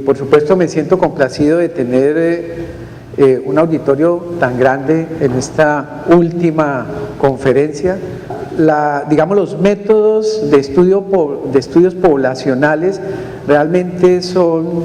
Por supuesto me siento complacido de tener un auditorio tan grande en esta última conferencia. Digamos, los métodos de estudios poblacionales realmente son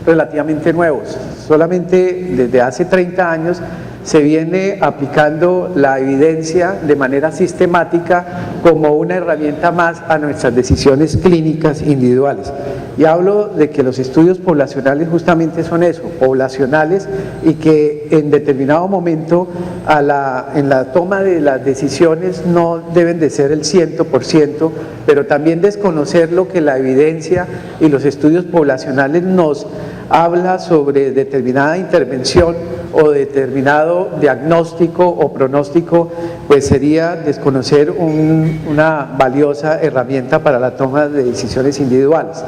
relativamente nuevos. Solamente desde hace 30 años se viene aplicando la evidencia de manera sistemática como una herramienta más a nuestras decisiones clínicas individuales. Y hablo de que los estudios poblacionales justamente son eso, poblacionales, y que en determinado momento en la toma de las decisiones no deben de ser el 100%, pero también desconocer lo que la evidencia y los estudios poblacionales nos habla sobre determinada intervención o determinado diagnóstico o pronóstico, pues sería desconocer una valiosa herramienta para la toma de decisiones individuales.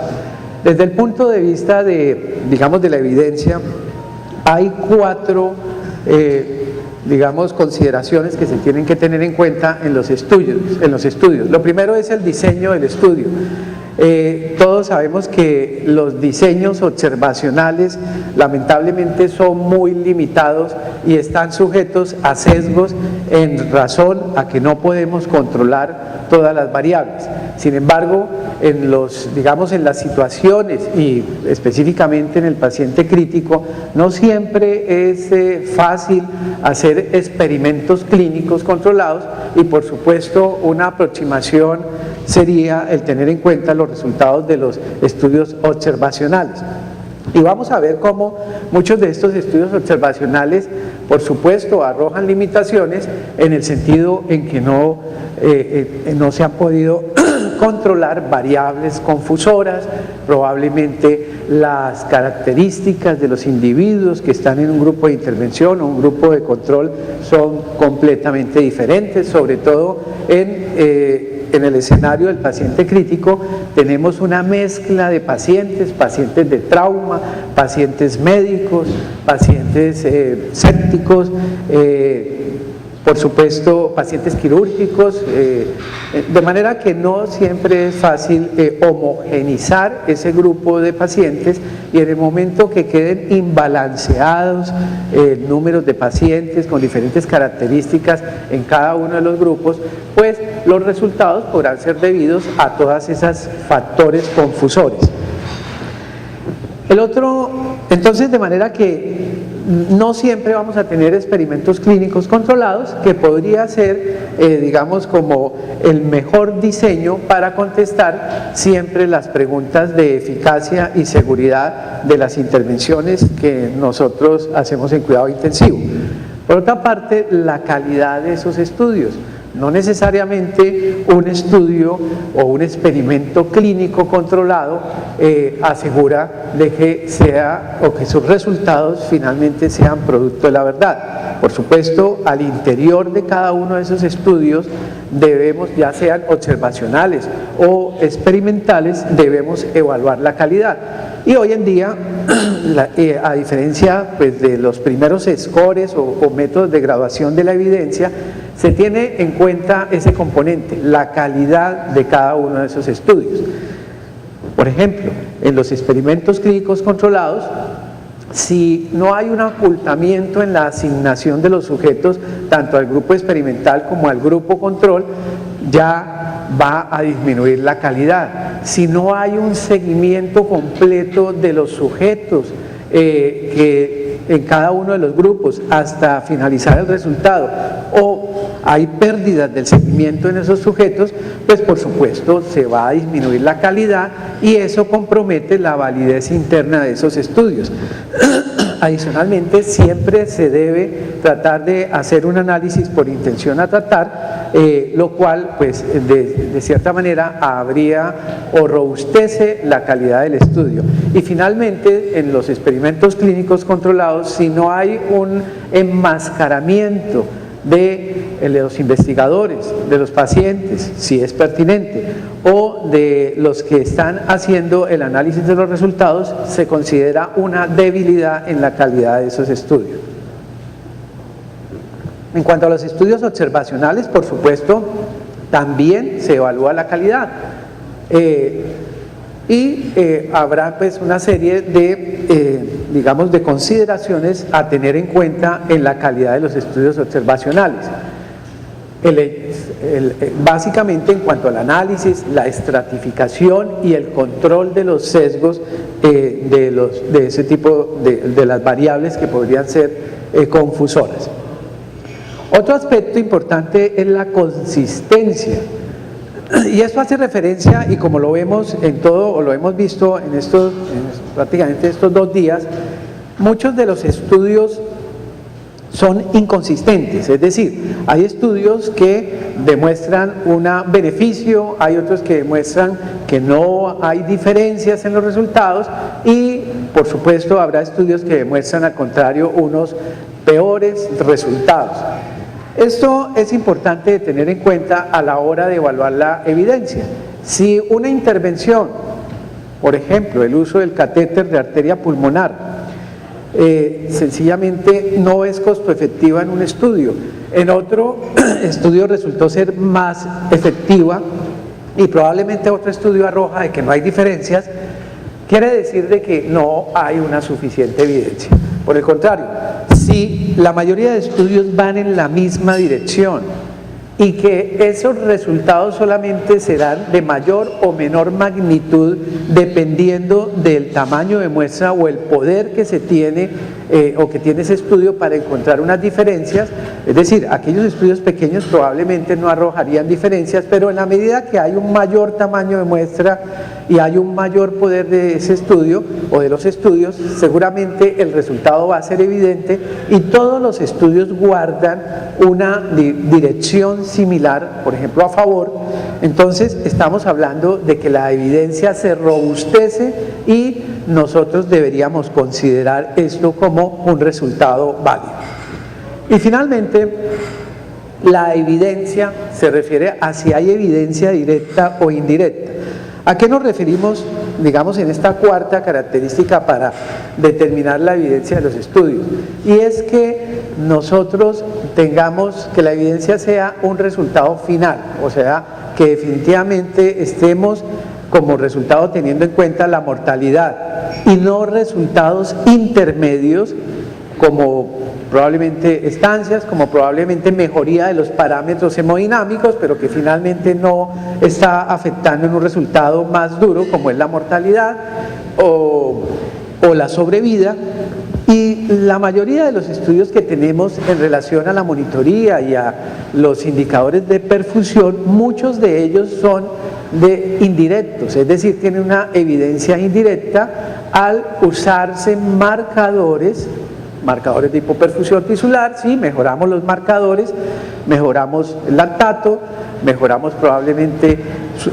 Desde el punto de vista digamos, de la evidencia, hay 4 digamos, consideraciones que se tienen que tener en cuenta en los estudios. Lo primero es el diseño del estudio. Todos sabemos que los diseños observacionales lamentablemente son muy limitados y están sujetos a sesgos en razón a que no podemos controlar todas las variables. Sin embargo, digamos, en las situaciones y específicamente en el paciente crítico, no siempre es fácil hacer experimentos clínicos controlados y por supuesto una aproximación sería el tener en cuenta los resultados de los estudios observacionales. Y vamos a ver cómo muchos de estos estudios observacionales, por supuesto, arrojan limitaciones en el sentido en que no se han podido controlar variables confusoras, probablemente las características de los individuos que están en un grupo de intervención o un grupo de control son completamente diferentes, sobre todo en el escenario del paciente crítico tenemos una mezcla de pacientes de trauma, pacientes médicos, pacientes sépticos, por supuesto pacientes quirúrgicos, de manera que no siempre es fácil homogenizar ese grupo de pacientes y en el momento que queden imbalanceados números de pacientes con diferentes características en cada uno de los grupos, pues los resultados podrán ser debidos a todas esas factores confusores. Entonces, de manera que no siempre vamos a tener experimentos clínicos controlados, que podría ser, digamos, como el mejor diseño para contestar siempre las preguntas de eficacia y seguridad de las intervenciones que nosotros hacemos en cuidado intensivo. Por otra parte, la calidad de esos estudios. No necesariamente un estudio o un experimento clínico controlado asegura de que sus resultados finalmente sean producto de la verdad. Por supuesto, al interior de cada uno de esos estudios debemos, ya sean observacionales o experimentales, debemos evaluar la calidad. Y hoy en día, a diferencia pues, de los primeros scores o métodos de graduación de la evidencia, se tiene en cuenta ese componente, la calidad de cada uno de esos estudios. Por ejemplo, en los experimentos clínicos controlados, si no hay un ocultamiento en la asignación de los sujetos, tanto al grupo experimental como al grupo control, ya va a disminuir la calidad. Si no hay un seguimiento completo de los sujetos en cada uno de los grupos hasta finalizar el resultado, o hay pérdidas del seguimiento en esos sujetos, pues por supuesto se va a disminuir la calidad y eso compromete la validez interna de esos estudios. Adicionalmente, siempre se debe tratar de hacer un análisis por intención a tratar, lo cual pues de cierta manera habría o robustece la calidad del estudio. Y finalmente, en los experimentos clínicos controlados, si no hay un enmascaramiento de los investigadores, de los pacientes, si es pertinente, o de los que están haciendo el análisis de los resultados, se considera una debilidad en la calidad de esos estudios. En cuanto a los estudios observacionales, por supuesto, también se evalúa la calidad. Habrá pues una serie de, digamos, de consideraciones a tener en cuenta en la calidad de los estudios observacionales. Básicamente en cuanto al análisis, la estratificación y el control de los sesgos de ese tipo de las variables que podrían ser confusoras. Otro aspecto importante es la consistencia. Y esto hace referencia, y como lo vemos en todo, o lo hemos visto en prácticamente estos 2 días, muchos de los estudios son inconsistentes, es decir, hay estudios que demuestran un beneficio, hay otros que demuestran que no hay diferencias en los resultados y, por supuesto, habrá estudios que demuestran al contrario unos peores resultados. Esto es importante de tener en cuenta a la hora de evaluar la evidencia. Si una intervención, por ejemplo, el uso del catéter de arteria pulmonar, sencillamente no es costo efectiva en un estudio, en otro estudio resultó ser más efectiva y probablemente otro estudio arroja de que no hay diferencias, quiere decir de que no hay una suficiente evidencia. Por el contrario, si la mayoría de estudios van en la misma dirección y que esos resultados solamente serán de mayor o menor magnitud dependiendo del tamaño de muestra o el poder que se tiene o que tiene ese estudio para encontrar unas diferencias, es decir, aquellos estudios pequeños probablemente no arrojarían diferencias, pero en la medida que hay un mayor tamaño de muestra y hay un mayor poder de ese estudio o de los estudios, seguramente el resultado va a ser evidente y todos los estudios guardan una dirección similar, por ejemplo a favor. Entonces estamos hablando de que la evidencia se robustece y nosotros deberíamos considerar esto como un resultado válido. Y finalmente, la evidencia se refiere a si hay evidencia directa o indirecta. ¿A qué nos referimos, digamos, en esta cuarta característica para determinar la evidencia de los estudios? Y es que nosotros tengamos que la evidencia sea un resultado final, o sea, que definitivamente estemos como resultado teniendo en cuenta la mortalidad y no resultados intermedios como probablemente estancias, como probablemente mejoría de los parámetros hemodinámicos, pero que finalmente no está afectando en un resultado más duro como es la mortalidad o la sobrevida. Y la mayoría de los estudios que tenemos en relación a la monitoría y a los indicadores de perfusión, muchos de ellos son indirectos, es decir, tienen una evidencia indirecta al usarse marcadores de hipoperfusión tisular. Sí, mejoramos los marcadores, mejoramos el lactato, mejoramos probablemente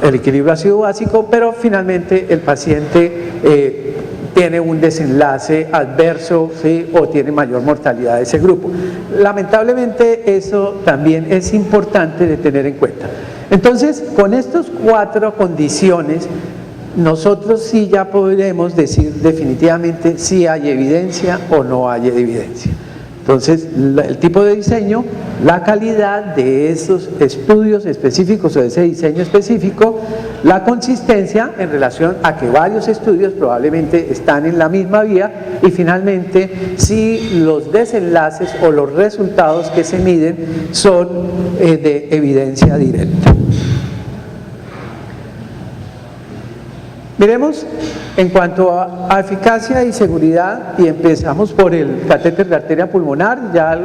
el equilibrio ácido básico, pero finalmente el paciente tiene un desenlace adverso, ¿sí? O tiene mayor mortalidad de ese grupo. Lamentablemente eso también es importante de tener en cuenta. Entonces, con estas 4 condiciones, nosotros sí ya podremos decir definitivamente si hay evidencia o no hay evidencia. Entonces, el tipo de diseño, la calidad de esos estudios específicos o de ese diseño específico, la consistencia en relación a que varios estudios probablemente están en la misma vía y finalmente si los desenlaces o los resultados que se miden son de evidencia directa. Miremos en cuanto a eficacia y seguridad, y empezamos por el catéter de arteria pulmonar. Ya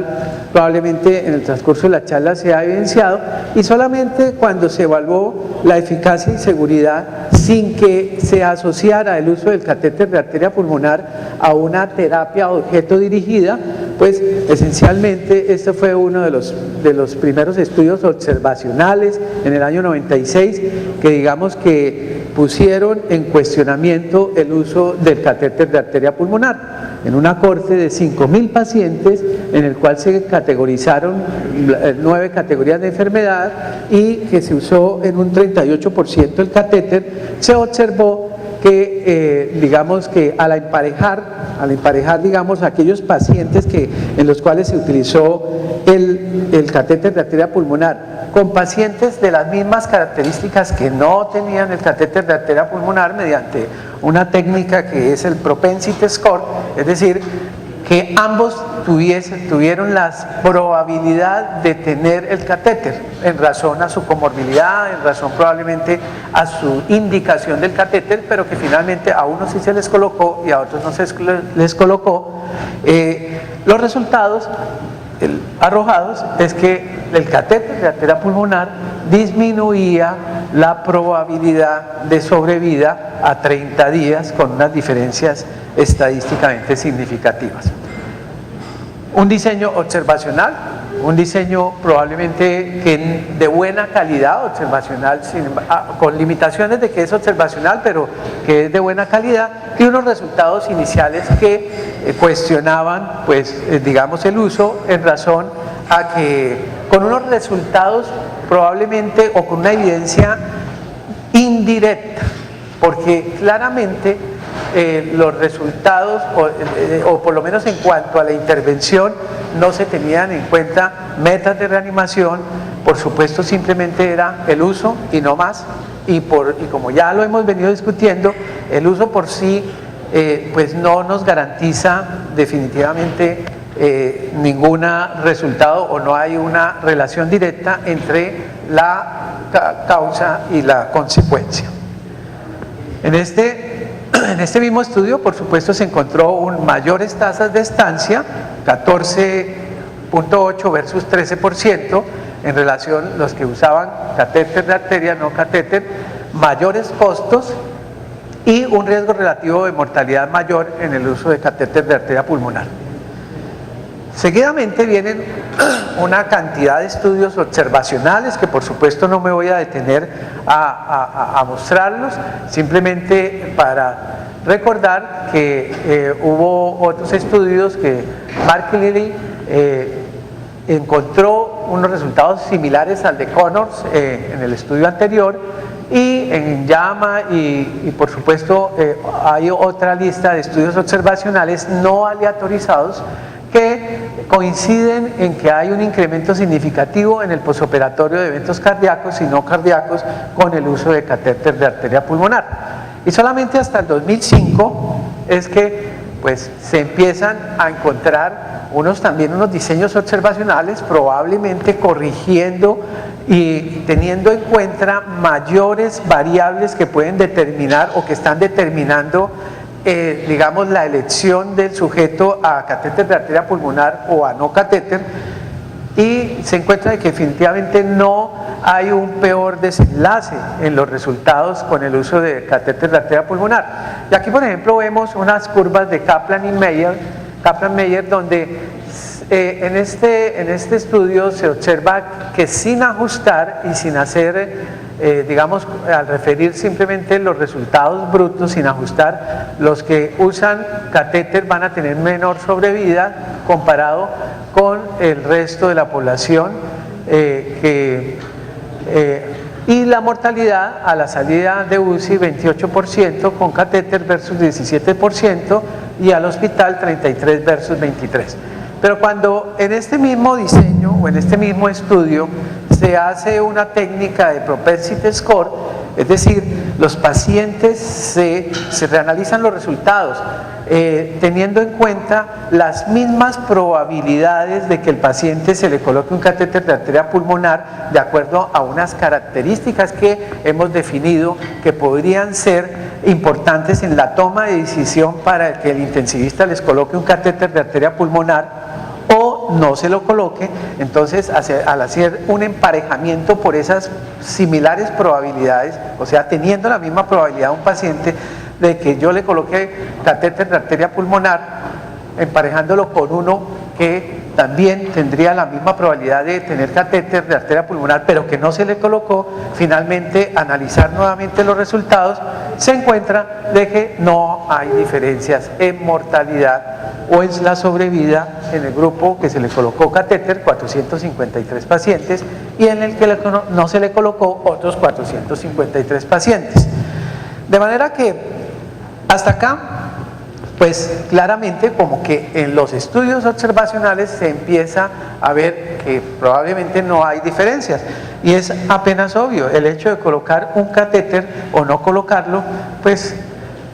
probablemente en el transcurso de la charla se ha evidenciado, y solamente cuando se evaluó la eficacia y seguridad sin que se asociara el uso del catéter de arteria pulmonar a una terapia objeto dirigida, pues esencialmente este fue uno de los primeros estudios observacionales en el año 96 que digamos que pusieron en cuestionamiento el uso del catéter de arteria pulmonar en una corte de 5.000 pacientes en el cual se categorizaron 9 categorías de enfermedad y que se usó en un 38% el catéter. Se observó que digamos que al emparejar digamos aquellos pacientes en los cuales se utilizó el catéter de arteria pulmonar con pacientes de las mismas características que no tenían el catéter de arteria pulmonar mediante una técnica que es el propensity score, es decir, que ambos tuvieron la probabilidad de tener el catéter en razón a su comorbilidad, en razón probablemente a su indicación del catéter, pero que finalmente a unos sí se les colocó y a otros no se les colocó. Los resultados arrojados es que el catéter de arteria pulmonar disminuía la probabilidad de sobrevida a 30 días con unas diferencias estadísticamente significativas. Un diseño observacional, un diseño probablemente de buena calidad observacional, con limitaciones de que es observacional, pero que es de buena calidad, y unos resultados iniciales que cuestionaban, pues, digamos, el uso en razón a que con unos resultados probablemente o con una evidencia indirecta, porque claramente los resultados, o por lo menos en cuanto a la intervención, no se tenían en cuenta metas de reanimación, por supuesto simplemente era el uso y no más, y como ya lo hemos venido discutiendo, el uso por sí pues no nos garantiza definitivamente ningún resultado, o no hay una relación directa entre la causa y la consecuencia. En este mismo estudio, por supuesto, se encontró mayores tasas de estancia, 14.8 versus 13%, en relación a los que usaban catéter de arteria, no catéter, mayores costos y un riesgo relativo de mortalidad mayor en el uso de catéter de arteria pulmonar. Seguidamente vienen una cantidad de estudios observacionales que por supuesto no me voy a detener a mostrarlos, simplemente para recordar que hubo otros estudios que Mark Lilly encontró unos resultados similares al de Connors en el estudio anterior, y en JAMA y por supuesto hay otra lista de estudios observacionales no aleatorizados que coinciden en que hay un incremento significativo en el posoperatorio de eventos cardíacos y no cardíacos con el uso de catéter de arteria pulmonar. Y solamente hasta el 2005 es que pues se empiezan a encontrar también unos diseños observacionales, probablemente corrigiendo y teniendo en cuenta mayores variables que pueden determinar o que están determinando digamos la elección del sujeto a catéter de arteria pulmonar o a no catéter, y se encuentra que definitivamente no hay un peor desenlace en los resultados con el uso de catéter de arteria pulmonar. Y aquí por ejemplo vemos unas curvas de Kaplan y Meyer, donde en este estudio se observa que sin ajustar y sin hacer digamos, al referir simplemente los resultados brutos sin ajustar, los que usan catéter van a tener menor sobrevida comparado con el resto de la población, y la mortalidad a la salida de UCI 28% con catéter versus 17%, y al hospital 33 versus 23. Pero cuando en este mismo diseño o en este mismo estudio se hace una técnica de propensity score, es decir, los pacientes se reanalizan los resultados teniendo en cuenta las mismas probabilidades de que el paciente se le coloque un catéter de arteria pulmonar de acuerdo a unas características que hemos definido que podrían ser importantes en la toma de decisión para que el intensivista les coloque un catéter de arteria pulmonar o no se lo coloque. Entonces al hacer un emparejamiento por esas similares probabilidades, o sea teniendo la misma probabilidad un paciente de que yo le coloque catéter de arteria pulmonar, emparejándolo con uno que también tendría la misma probabilidad de tener catéter de arteria pulmonar, pero que no se le colocó, finalmente analizar nuevamente los resultados, se encuentra de que no hay diferencias en mortalidad o en la sobrevida en el grupo que se le colocó catéter, 453 pacientes, y en el que no se le colocó otros 453 pacientes. De manera que hasta acá, pues claramente como que en los estudios observacionales se empieza a ver que probablemente no hay diferencias, y es apenas obvio. El hecho de colocar un catéter o no colocarlo, pues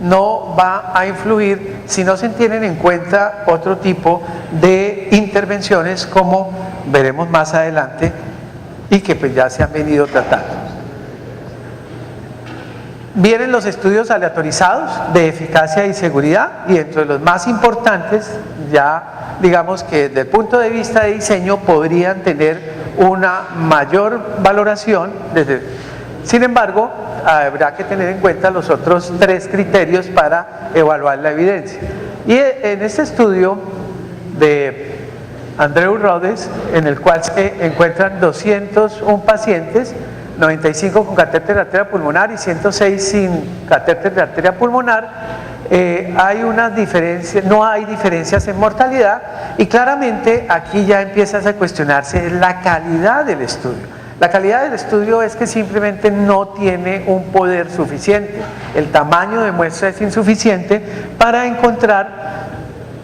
no va a influir si no se tienen en cuenta otro tipo de intervenciones, como veremos más adelante y que pues ya se han venido tratando. Vienen los estudios aleatorizados de eficacia y seguridad, y entre los más importantes, ya digamos que desde el punto de vista de diseño podrían tener una mayor valoración. Sin embargo, habrá que tener en cuenta los otros tres criterios para evaluar la evidencia. Y en este estudio de Andreu Rodes, en el cual se encuentran 201 pacientes, 95 con catéter de arteria pulmonar y 106 sin catéter de arteria pulmonar, hay unas diferencias, no hay diferencias en mortalidad, y claramente aquí ya empieza a cuestionarse la calidad del estudio. La calidad del estudio es que simplemente no tiene un poder suficiente, el tamaño de muestra es insuficiente para encontrar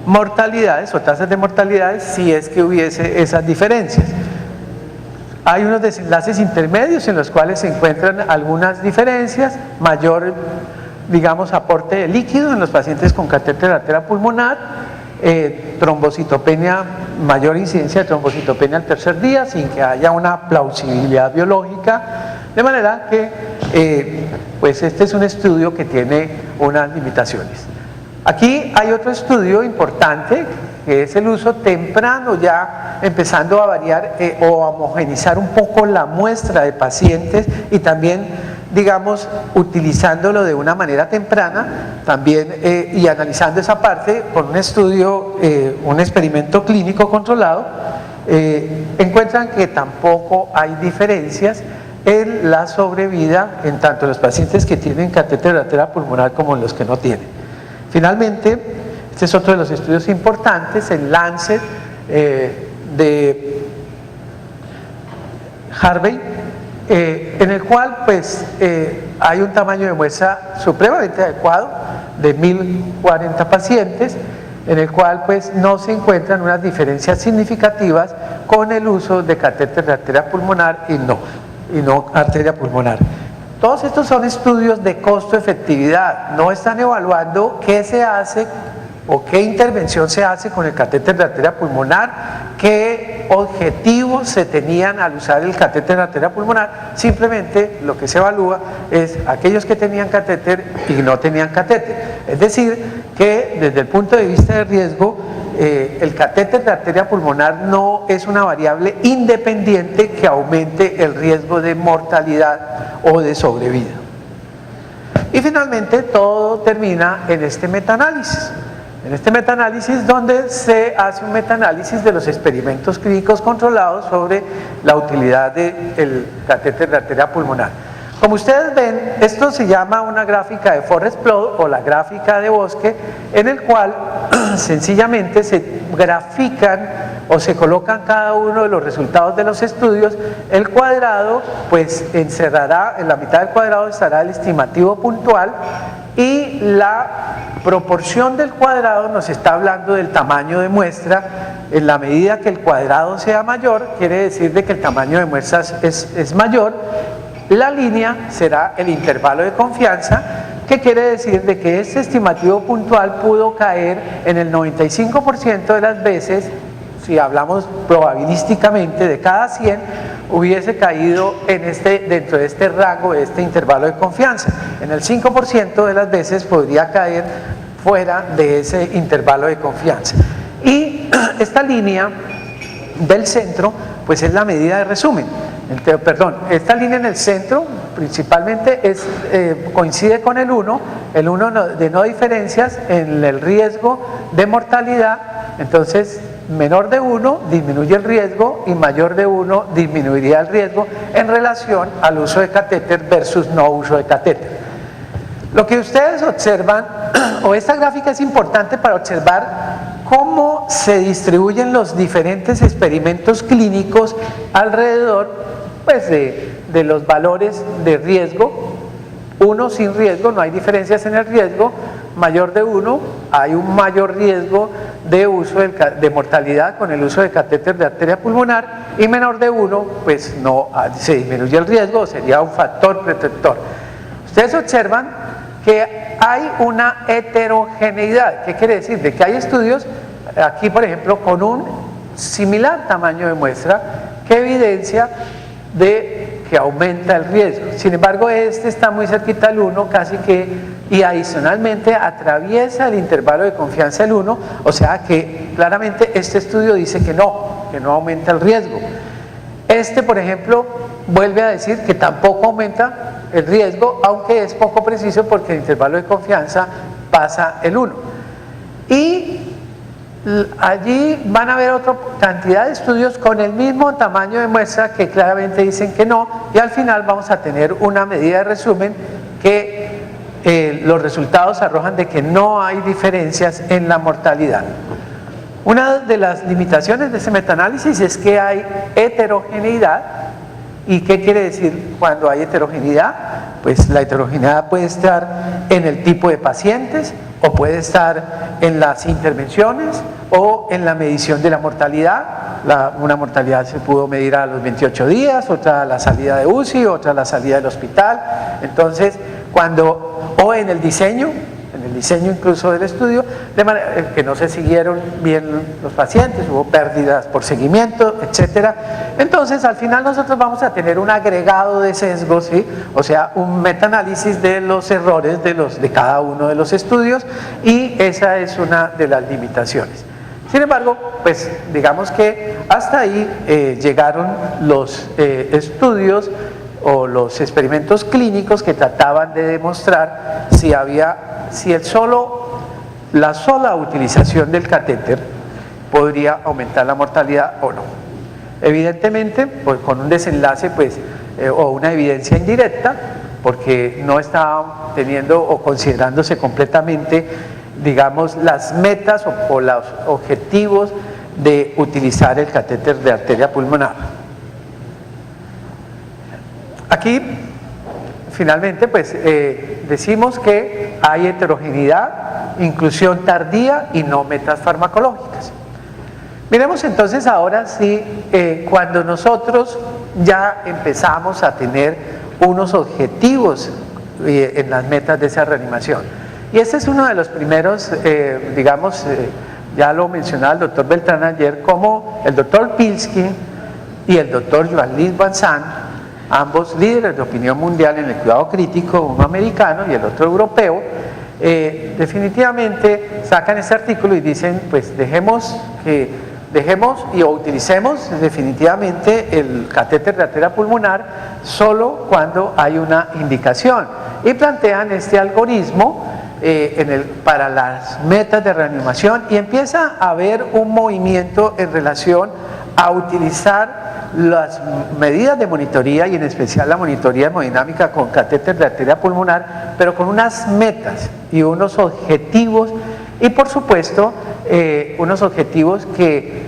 mortalidades o tasas de mortalidades si es que hubiese esas diferencias. Hay unos desenlaces intermedios en los cuales se encuentran algunas diferencias, mayor, digamos, aporte de líquido en los pacientes con catéter de arteria pulmonar, trombocitopenia, mayor incidencia de trombocitopenia al tercer día sin que haya una plausibilidad biológica, de manera que pues este es un estudio que tiene unas limitaciones. Aquí hay otro estudio importante, que es el uso temprano, ya empezando a variar o a homogenizar un poco la muestra de pacientes, y también, digamos, utilizándolo de una manera temprana, también y analizando esa parte con un estudio, un experimento clínico controlado, encuentran que tampoco hay diferencias en la sobrevida en tanto los pacientes que tienen catéter de arteria pulmonar como los que no tienen. Finalmente, este es otro de los estudios importantes, el Lancet de Harvey, en el cual pues hay un tamaño de muestra supremamente adecuado de 1040 pacientes, en el cual pues no se encuentran unas diferencias significativas con el uso de catéter de arteria pulmonar y no arteria pulmonar. Todos estos son estudios de costo-efectividad, no están evaluando qué se hace o qué intervención se hace con el catéter de arteria pulmonar, qué objetivos se tenían al usar el catéter de arteria pulmonar. Simplemente lo que se evalúa es aquellos que tenían catéter y no tenían catéter. Es decir, que desde el punto de vista de riesgo, el catéter de arteria pulmonar no es una variable independiente que aumente el riesgo de mortalidad o de sobrevida. Y finalmente todo termina en este metaanálisis. En este metaanálisis, donde se hace un metaanálisis de los experimentos clínicos controlados sobre la utilidad del catéter de arteria pulmonar. Como ustedes ven, esto se llama una gráfica de forest plot o la gráfica de bosque, en el cual sencillamente se grafican o se colocan cada uno de los resultados de los estudios. El cuadrado pues encerrará, en la mitad del cuadrado estará el estimativo puntual, y la proporción del cuadrado nos está hablando del tamaño de muestra. En la medida que el cuadrado sea mayor, quiere decir de que el tamaño de muestras es mayor. La línea será el intervalo de confianza, que quiere decir de que este estimativo puntual pudo caer en el 95% de las veces. Si hablamos probabilísticamente, de cada 100 hubiese caído dentro de este rango, de este intervalo de confianza. En el 5% de las veces podría caer fuera de ese intervalo de confianza. Y esta línea del centro pues es la medida de resumen. Esta línea en el centro principalmente coincide con el 1 de no diferencias en el riesgo de mortalidad. Entonces menor de 1 disminuye el riesgo y mayor de 1 disminuiría el riesgo en relación al uso de catéter versus no uso de catéter. Lo que ustedes observan, o esta gráfica es importante para observar cómo se distribuyen los diferentes experimentos clínicos alrededor pues, de los valores de riesgo. 1 sin riesgo, no hay diferencias en el riesgo. Mayor de 1, hay un mayor riesgo de uso de mortalidad con el uso de catéter de arteria pulmonar, y menor de 1, pues no se disminuye el riesgo, sería un factor protector. Ustedes observan que hay una heterogeneidad. ¿Qué quiere decir? De que hay estudios, aquí por ejemplo, con un similar tamaño de muestra, que evidencia de que aumenta el riesgo. Sin embargo, este está muy cerquita al 1, casi que, y adicionalmente atraviesa el intervalo de confianza del 1, o sea que claramente este estudio dice que no aumenta el riesgo. Este, por ejemplo, vuelve a decir que tampoco aumenta el riesgo, aunque es poco preciso porque el intervalo de confianza pasa el 1. Y allí van a haber otra cantidad de estudios con el mismo tamaño de muestra que claramente dicen que no, y al final vamos a tener una medida de resumen que los resultados arrojan de que no hay diferencias en la mortalidad. Una de las limitaciones de ese metaanálisis es que hay heterogeneidad. ¿Y qué quiere decir cuando hay heterogeneidad? Pues la heterogeneidad puede estar en el tipo de pacientes, o puede estar en las intervenciones, o en la medición de la mortalidad. Una mortalidad se pudo medir a los 28 días, otra a la salida de UCI, otra a la salida del hospital. Entonces, o en el diseño incluso del estudio, de manera que no se siguieron bien los pacientes, hubo pérdidas por seguimiento, etcétera. Entonces, al final nosotros vamos a tener un agregado de sesgos, ¿sí? O sea, un metaanálisis de los errores de cada uno de los estudios, y esa es una de las limitaciones. Sin embargo, pues digamos que hasta ahí llegaron los estudios o los experimentos clínicos que trataban de demostrar si la sola utilización del catéter podría aumentar la mortalidad o no. Evidentemente, pues, con un desenlace o una evidencia indirecta, porque no estaba teniendo o considerándose completamente, digamos, las metas o los objetivos de utilizar el catéter de arteria pulmonar. Aquí, finalmente, pues decimos que hay heterogeneidad, inclusión tardía y no metas farmacológicas. Miremos entonces ahora si cuando nosotros ya empezamos a tener unos objetivos en las metas de esa reanimación. Y este es uno de los primeros, ya lo mencionaba el doctor Beltrán ayer, como el doctor Pilsky y el doctor Joan-Louis Banzan, ambos líderes de opinión mundial en el cuidado crítico, uno americano y el otro europeo, definitivamente sacan este artículo y dicen, pues dejemos y utilicemos definitivamente el catéter de arteria pulmonar solo cuando hay una indicación, y plantean este algoritmo para las metas de reanimación, y empieza a haber un movimiento en relación a utilizar las medidas de monitoría, y en especial la monitoría hemodinámica con catéter de arteria pulmonar, pero con unas metas y unos objetivos, y por supuesto unos objetivos que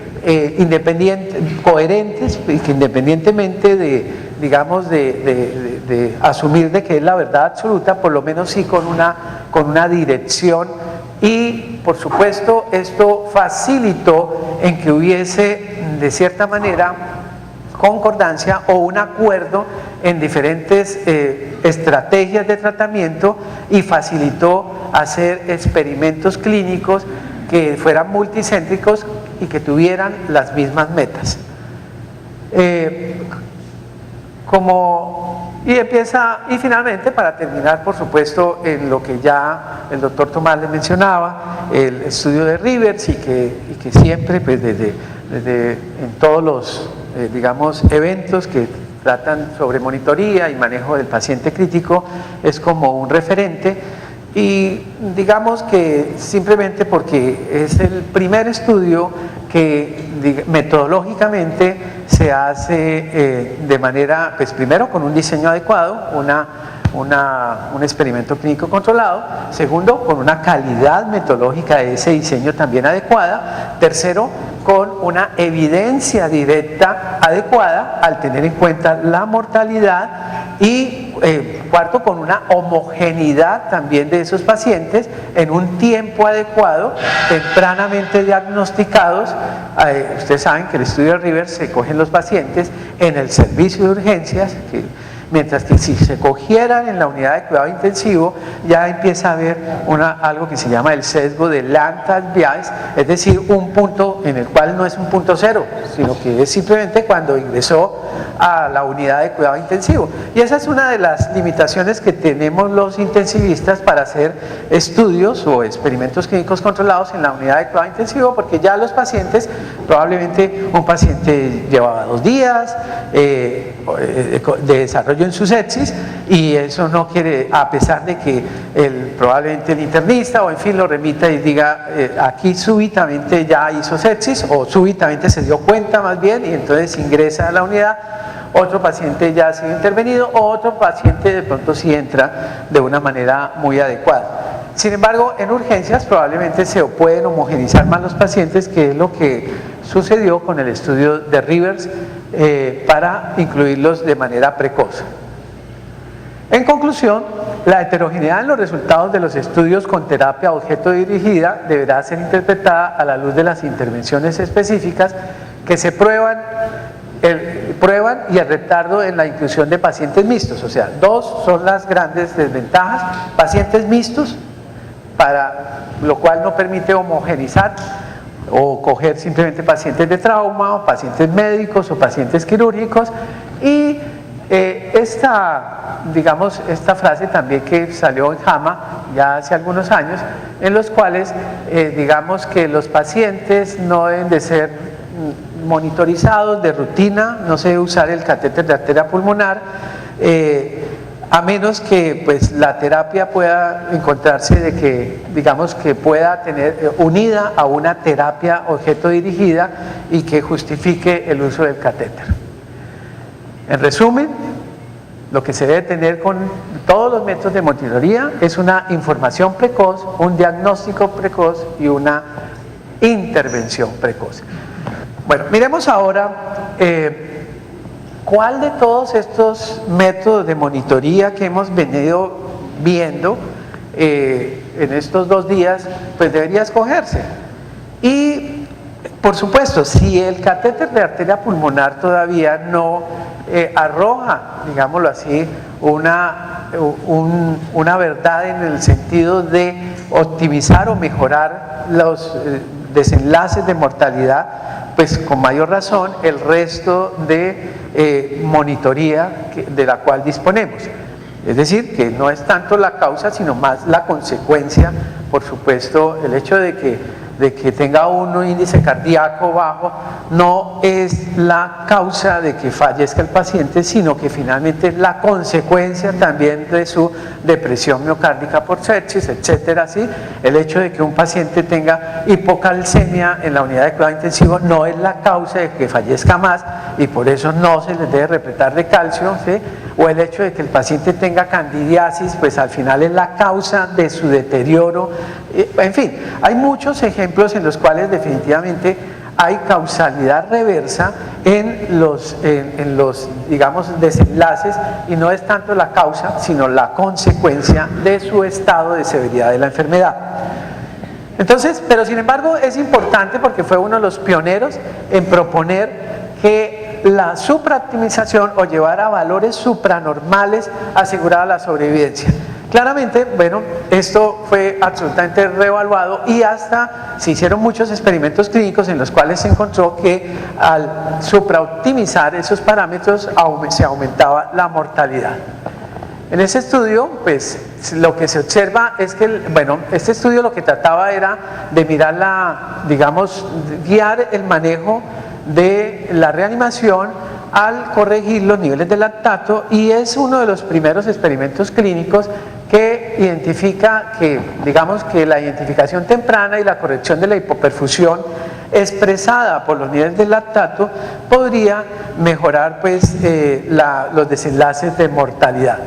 coherentes, y que independientemente de asumir de que es la verdad absoluta, por lo menos sí con una dirección. Y por supuesto esto facilitó en que hubiese de cierta manera concordancia o un acuerdo en diferentes estrategias de tratamiento, y facilitó hacer experimentos clínicos que fueran multicéntricos y que tuvieran las mismas metas. Y finalmente, para terminar, por supuesto, en lo que ya el doctor Tomás le mencionaba, el estudio de Rivers, y que siempre, pues en todos los eventos que tratan sobre monitoría y manejo del paciente crítico, es como un referente. Y digamos que simplemente porque es el primer estudio que metodológicamente se hace de manera, pues primero con un diseño adecuado, un experimento clínico controlado, segundo, con una calidad metodológica de ese diseño también adecuada, tercero, con una evidencia directa adecuada al tener en cuenta la mortalidad y cuarto, con una homogeneidad también de esos pacientes en un tiempo adecuado, tempranamente diagnosticados. Ustedes saben que el estudio de Rivers se cogen los pacientes en el servicio de urgencias, mientras que si se cogieran en la unidad de cuidado intensivo ya empieza a haber algo que se llama el sesgo de Lantas bias, es decir, un punto en el cual no es un punto cero, sino que es simplemente cuando ingresó a la unidad de cuidado intensivo. Y esa es una de las limitaciones que tenemos los intensivistas para hacer estudios o experimentos clínicos controlados en la unidad de cuidado intensivo, porque ya los pacientes, probablemente un paciente llevaba 2 días de desarrollo en su sepsis, y eso no quiere, a pesar de que probablemente el internista o en fin lo remita y diga aquí súbitamente ya hizo sepsis o súbitamente se dio cuenta más bien y entonces ingresa a la unidad, otro paciente ya ha sido intervenido o otro paciente de pronto sí entra de una manera muy adecuada. Sin embargo, en urgencias probablemente se pueden homogenizar más los pacientes, que es lo que sucedió con el estudio de Rivers, para incluirlos de manera precoz. En conclusión, la heterogeneidad en los resultados de los estudios con terapia objeto dirigida deberá ser interpretada a la luz de las intervenciones específicas que se prueban y el retardo en la inclusión de pacientes mixtos. O sea, 2 son las grandes desventajas: pacientes mixtos, para lo cual no permite homogenizar o coger simplemente pacientes de trauma o pacientes médicos o pacientes quirúrgicos, y esta frase también que salió en JAMA ya hace algunos años, en los cuales digamos que los pacientes no deben de ser monitorizados de rutina, no se debe usar el catéter de arteria pulmonar, a menos que pues la terapia pueda encontrarse de que, digamos, que pueda tener unida a una terapia objeto dirigida y que justifique el uso del catéter. En resumen, lo que se debe tener con todos los métodos de monitoría es una información precoz, un diagnóstico precoz y una intervención precoz. Bueno, miremos ahora cuál de todos estos métodos de monitoría que hemos venido viendo en estos 2 días, pues debería escogerse. Y por supuesto, si el catéter de arteria pulmonar todavía no arroja, digámoslo así, una verdad en el sentido de optimizar o mejorar los desenlaces de mortalidad, pues con mayor razón el resto de monitoría de la cual disponemos. Es decir, que no es tanto la causa, sino más la consecuencia. Por supuesto, el hecho de que tenga un índice cardíaco bajo no es la causa de que fallezca el paciente, sino que finalmente es la consecuencia también de su depresión miocárdica por sepsis, etcétera. ¿Sí? El hecho de que un paciente tenga hipocalcemia en la unidad de cuidado intensivo no es la causa de que fallezca más, y por eso no se les debe repletar de calcio, ¿sí? O el hecho de que el paciente tenga candidiasis, pues al final es la causa de su deterioro. En fin, hay muchos ejemplos en los cuales definitivamente hay causalidad reversa en los digamos, desenlaces, y no es tanto la causa, sino la consecuencia de su estado de severidad de la enfermedad. Entonces, pero sin embargo es importante porque fue uno de los pioneros en proponer que la supraoptimización o llevar a valores supranormales aseguraba la sobrevivencia. Claramente, bueno, esto fue absolutamente reevaluado y hasta se hicieron muchos experimentos clínicos en los cuales se encontró que al supraoptimizar esos parámetros se aumentaba la mortalidad. En ese estudio, pues lo que se observa es que, bueno, este estudio lo que trataba era de mirar guiar el manejo de la reanimación al corregir los niveles de lactato, y es uno de los primeros experimentos clínicos que identifica que, digamos, que la identificación temprana y la corrección de la hipoperfusión expresada por los niveles del lactato, podría mejorar pues, los desenlaces de mortalidad.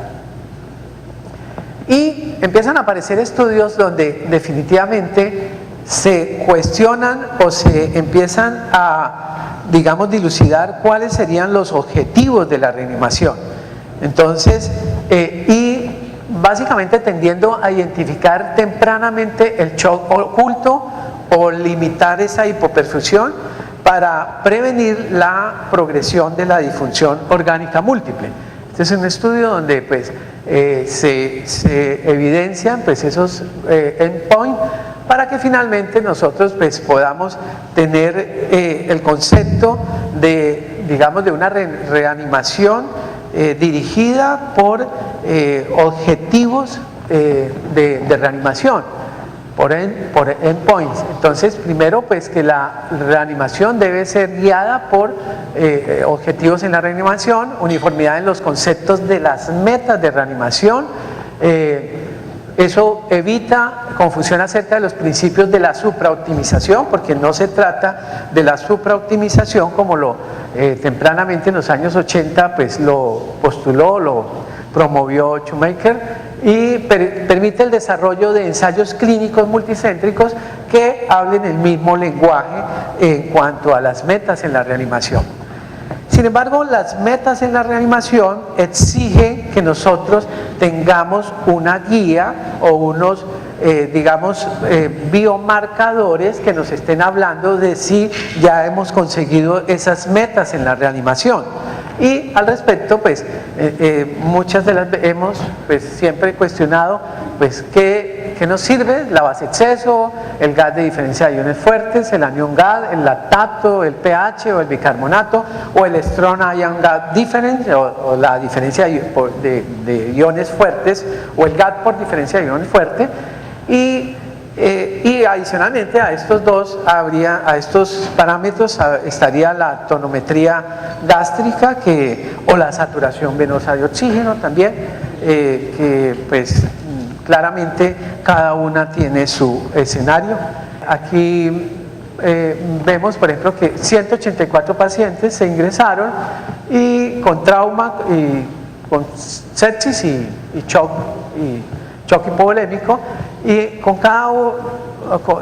Y empiezan a aparecer estudios donde definitivamente se cuestionan o se empiezan a, digamos, dilucidar cuáles serían los objetivos de la reanimación. Entonces, y básicamente tendiendo a identificar tempranamente el shock oculto o limitar esa hipoperfusión para prevenir la progresión de la disfunción orgánica múltiple. Este es un estudio donde pues, se evidencian pues, esos endpoints para que finalmente nosotros pues, podamos tener el concepto de, digamos, de una reanimación dirigida por objetivos de reanimación, por endpoints. Entonces, primero, pues que la reanimación debe ser guiada por objetivos en la reanimación, uniformidad en los conceptos de las metas de reanimación. Eso evita confusión acerca de los principios de la supraoptimización, porque no se trata de la supraoptimización como lo tempranamente en los años 80 pues lo postuló, lo promovió Shoemaker, y permite el desarrollo de ensayos clínicos multicéntricos que hablen el mismo lenguaje en cuanto a las metas en la reanimación. Sin embargo, las metas en la reanimación exigen que nosotros tengamos una guía o unos, digamos, biomarcadores que nos estén hablando de si ya hemos conseguido esas metas en la reanimación. Y al respecto, pues, muchas de las hemos pues, siempre cuestionado pues, ¿qué nos sirve? La base exceso, el gas de diferencia de iones fuertes, el anion gas, el lactato, el pH o el bicarbonato, o el strong ion gas difference, o la diferencia de iones fuertes, o el gas por diferencia de iones fuerte. Y adicionalmente a estos dos, a estos parámetros estaría la tonometría gástrica o la saturación venosa de oxígeno también, que pues claramente cada una tiene su escenario. Aquí vemos, por ejemplo, que 184 pacientes se ingresaron y con trauma y con sepsis y shock hipovolémico, y con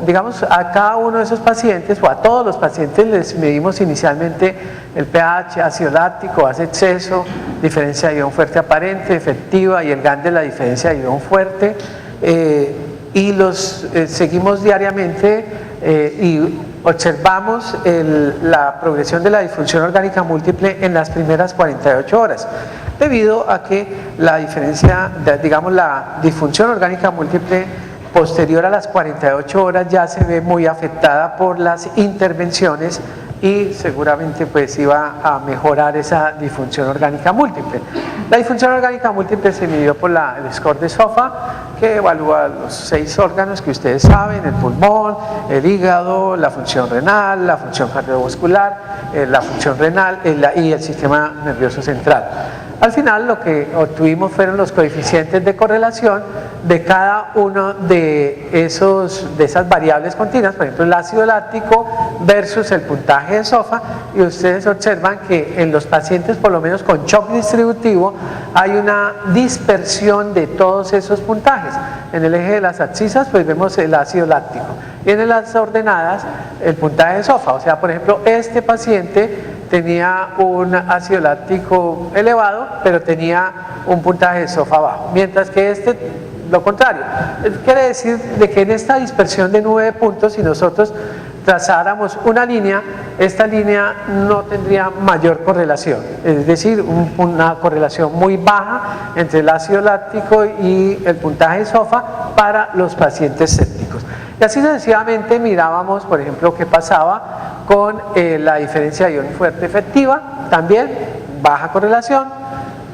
digamos, a cada uno de esos pacientes, o a todos los pacientes, les medimos inicialmente el pH, ácido láctico, base exceso, diferencia de ion fuerte aparente, efectiva, y el GAN de la diferencia de ion fuerte, y los seguimos diariamente y observamos la progresión de la disfunción orgánica múltiple en las primeras 48 horas, debido a que la diferencia, digamos, la disfunción orgánica múltiple posterior a las 48 horas ya se ve muy afectada por las intervenciones y seguramente pues iba a mejorar esa disfunción orgánica múltiple. La disfunción orgánica múltiple se midió por el score de SOFA, que evalúa los 6 órganos que ustedes saben: el pulmón, el hígado, la función renal, la función cardiovascular, la función renal y el sistema nervioso central. Al final lo que obtuvimos fueron los coeficientes de correlación de cada uno de esas variables continuas, por ejemplo el ácido láctico versus el puntaje de SOFA, y ustedes observan que en los pacientes, por lo menos con shock distributivo, hay una dispersión de todos esos puntajes. En el eje de las abscisas pues vemos el ácido láctico, y en las ordenadas el puntaje de SOFA. O sea, por ejemplo, este paciente tenía un ácido láctico elevado, pero tenía un puntaje de SOFA bajo, mientras que lo contrario. Quiere decir de que en esta dispersión de 9 puntos, si nosotros trazáramos una línea, esta línea no tendría mayor correlación, es decir, una correlación muy baja entre el ácido láctico y el puntaje de SOFA para los pacientes sépticos. Y así sucesivamente mirábamos, por ejemplo, qué pasaba con la diferencia de ion fuerte efectiva, también baja correlación.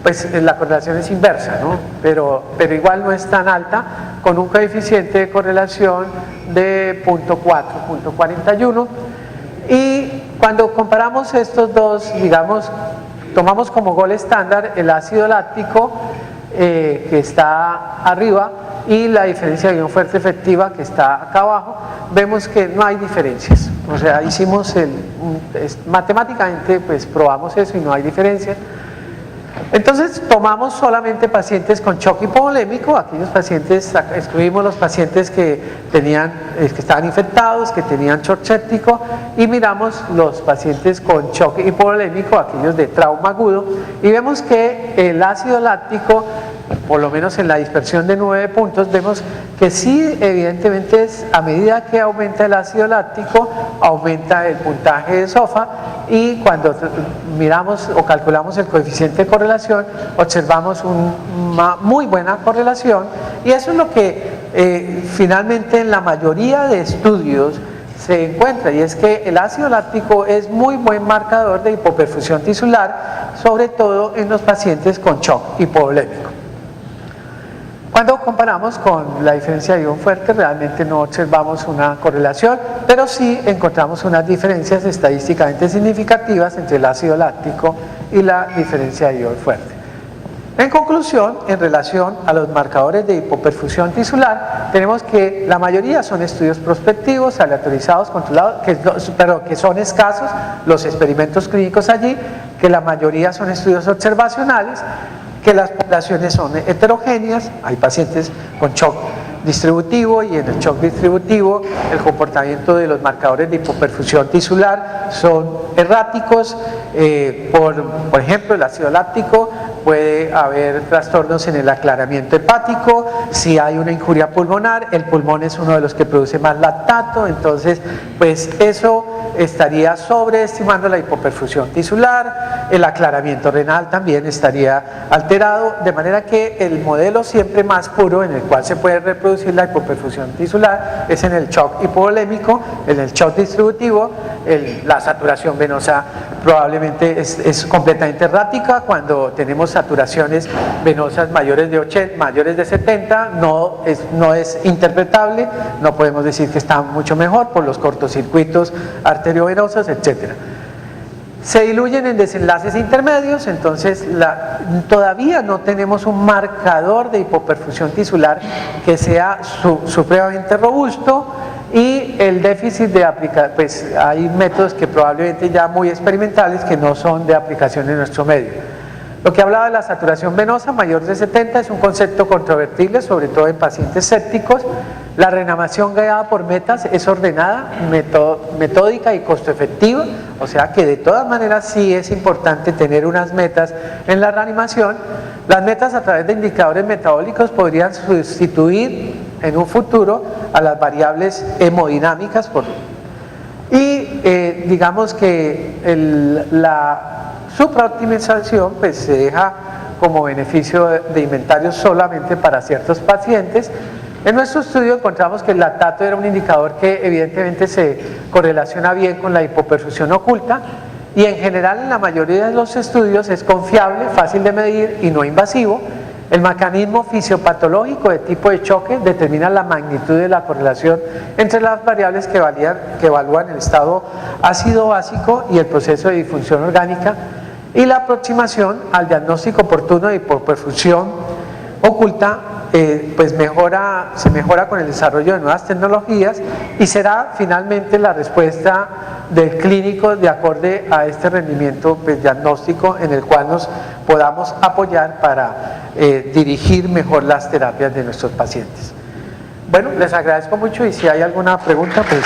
Pues la correlación es inversa, ¿no? Pero igual no es tan alta, con un coeficiente de correlación de 0.4, 0.41. Y cuando comparamos estos dos, digamos, tomamos como gol estándar el ácido láctico que está arriba, y la diferencia de ion fuerte efectiva que está acá abajo, vemos que no hay diferencias. O sea, hicimos matemáticamente pues probamos eso y no hay diferencia. Entonces tomamos solamente pacientes con shock hipovolémico, aquellos pacientes, excluimos los pacientes que estaban infectados, que tenían shock séptico, y miramos los pacientes con shock hipovolémico, aquellos de trauma agudo, y vemos que el ácido láctico, por lo menos en la dispersión de 9 puntos, vemos que sí, evidentemente a medida que aumenta el ácido láctico, aumenta el puntaje de SOFA, y cuando miramos o calculamos el coeficiente de correlación, observamos una muy buena correlación, y eso es lo que finalmente en la mayoría de estudios se encuentra, y es que el ácido láctico es muy buen marcador de hipoperfusión tisular, sobre todo en los pacientes con shock hipovolémico. Cuando comparamos con la diferencia de ion fuerte, realmente no observamos una correlación, pero sí encontramos unas diferencias estadísticamente significativas entre el ácido láctico y la diferencia de ion fuerte. En conclusión, en relación a los marcadores de hipoperfusión tisular, tenemos que la mayoría son estudios prospectivos, aleatorizados, controlados, pero que son escasos los experimentos clínicos allí, que la mayoría son estudios observacionales, que las poblaciones son heterogéneas, hay pacientes con shock distributivo, y en el shock distributivo el comportamiento de los marcadores de hipoperfusión tisular son erráticos. Por ejemplo, el ácido láctico, puede haber trastornos en el aclaramiento hepático, si hay una injuria pulmonar, el pulmón es uno de los que produce más lactato, entonces pues eso estaría sobreestimando la hipoperfusión tisular, el aclaramiento renal también estaría alterado, de manera que el modelo siempre más puro en el cual se puede reproducir la hipoperfusión tisular es en el shock hipovolémico, en el shock distributivo. La saturación venosa probablemente es completamente errática. Cuando tenemos saturaciones venosas mayores de 80, mayores de 70, no es interpretable, no podemos decir que está mucho mejor por los cortocircuitos arteriovenosos, etcétera. Se diluyen en desenlaces intermedios, entonces todavía no tenemos un marcador de hipoperfusión tisular que sea supremamente robusto, y el déficit de aplicación, pues hay métodos que probablemente ya muy experimentales que no son de aplicación en nuestro medio. Lo que hablaba de la saturación venosa mayor de 70 es un concepto controvertible, sobre todo en pacientes sépticos. La reanimación guiada por metas es ordenada, metódica y costo efectiva, o sea que de todas maneras sí es importante tener unas metas en la reanimación. Las metas a través de indicadores metabólicos podrían sustituir en un futuro a las variables hemodinámicas digamos que la supraoptimización pues se deja como beneficio de inventario solamente para ciertos pacientes. En nuestro estudio encontramos que el lactato era un indicador que evidentemente se correlaciona bien con la hipoperfusión oculta, y en general en la mayoría de los estudios es confiable, fácil de medir y no invasivo. El mecanismo fisiopatológico de tipo de choque determina la magnitud de la correlación entre las variables que evalúan el estado ácido básico y el proceso de disfunción orgánica, y la aproximación al diagnóstico oportuno de hipoperfusión oculta pues se mejora con el desarrollo de nuevas tecnologías, y será finalmente la respuesta del clínico de acorde a este rendimiento diagnóstico en el cual nos podamos apoyar para dirigir mejor las terapias de nuestros pacientes. Bueno, les agradezco mucho, y si hay alguna pregunta pues...